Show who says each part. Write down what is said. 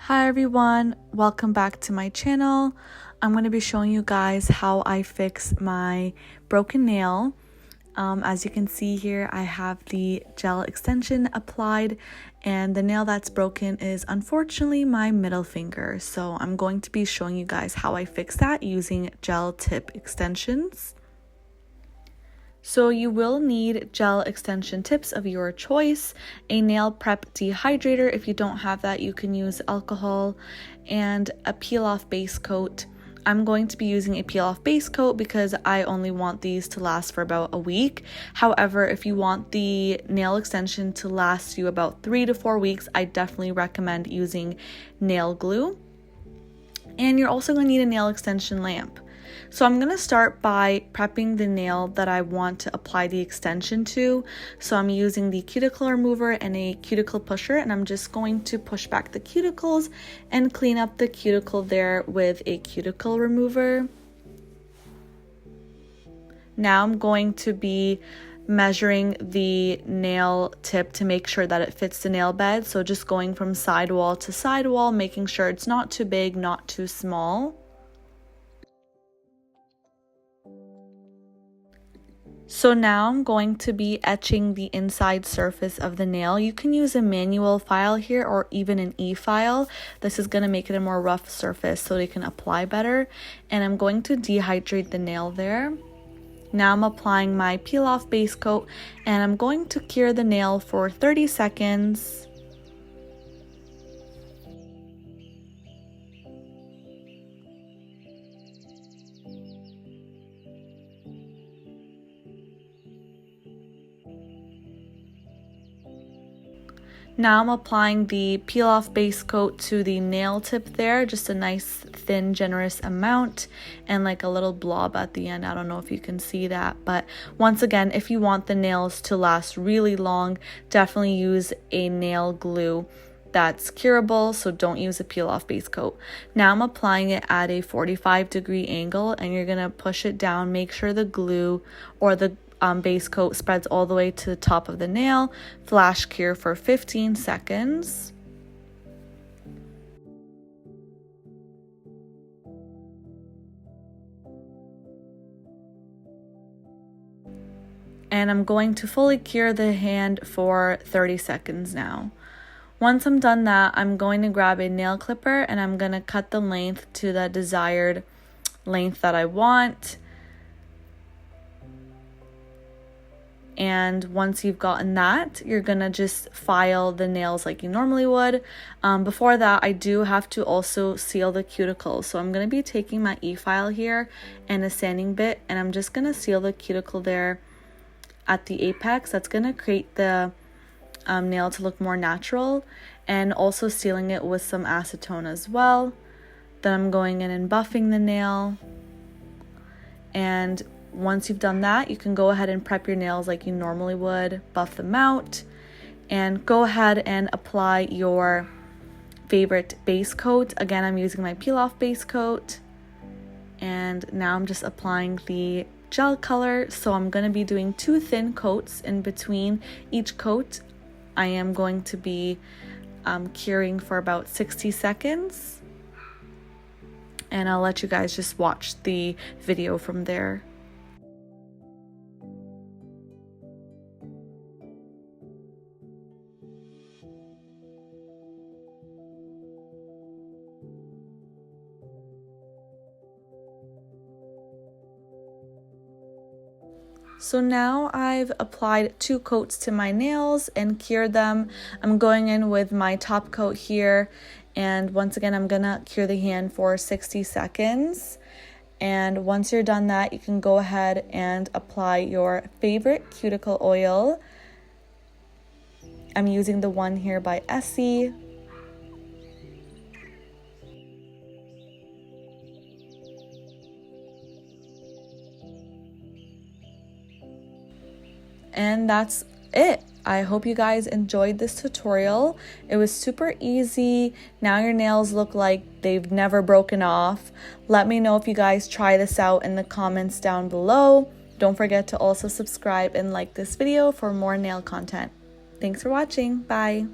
Speaker 1: Hi everyone, welcome back to my channel. I'm going to be showing you guys how I fix my broken nail. As you can see here, I have the gel extension applied and the nail that's broken is unfortunately my middle finger. So I'm going to be showing you guys how I fix that using gel tip extensions. So you will need gel extension tips of your choice, a nail prep dehydrator. If you don't have that, you can use alcohol, and a peel off base coat. I'm going to be using a peel off base coat because I only want these to last for about a week. However, if you want the nail extension to last you about 3 to 4 weeks, I definitely recommend using nail glue. And you're also going to need a nail extension lamp. So I'm going to start by prepping the nail that I want to apply the extension to. So I'm using the cuticle remover and a cuticle pusher, and I'm just going to push back the cuticles and clean up the cuticle there with a cuticle remover. Now I'm going to be measuring the nail tip to make sure that it fits the nail bed. So just going from sidewall to sidewall, making sure it's not too big, not too small. So now I'm going to be etching the inside surface of the nail. You can use a manual file here or even an e-file. This is going to make it a more rough surface so they can apply better. And I'm going to dehydrate the nail there. Now I'm applying my peel off base coat and I'm going to cure the nail for 30 seconds. Now I'm applying the peel off base coat to the nail tip there, just a nice thin generous amount and like a little blob at the end. I don't know if you can see that, but once again, if you want the nails to last really long, definitely use a nail glue that's curable, so don't use a peel off base coat. Now I'm applying it at a 45-degree angle and you're gonna push it down, make sure the glue or the base coat spreads all the way to the top of the nail. Flash cure for 15 seconds. And I'm going to fully cure the hand for 30 seconds now. Once I'm done that, I'm going to grab a nail clipper and I'm going to cut the length to the desired length that I want. And once you've gotten that, you're gonna just file the nails like you normally would. Before that, I do have to also seal the cuticle. So I'm gonna be taking my e-file here and a sanding bit, and I'm just gonna seal the cuticle there at the apex. That's gonna create the nail to look more natural, and also sealing it with some acetone as well. Then I'm going in and buffing the nail, and once you've done that, you can go ahead and prep your nails like you normally would, buff them out, and go ahead and apply your favorite base coat. Again, I'm using my peel off base coat, and now I'm just applying the gel color. So I'm going to be doing 2 thin coats in between each coat. I am going to be curing for about 60 seconds, and I'll let you guys just watch the video from there. So now I've applied 2 coats to my nails and cured them. I'm going in with my top coat here, and once again I'm gonna cure the hand for 60 seconds. And once you're done that, you can go ahead and apply your favorite cuticle oil. I'm using the one here by Essie. And that's it. I hope you guys enjoyed this tutorial. It was super easy. Now your nails look like they've never broken off. Let me know if you guys try this out in the comments down below. Don't forget to also subscribe and like this video for more nail content. Thanks for watching. Bye.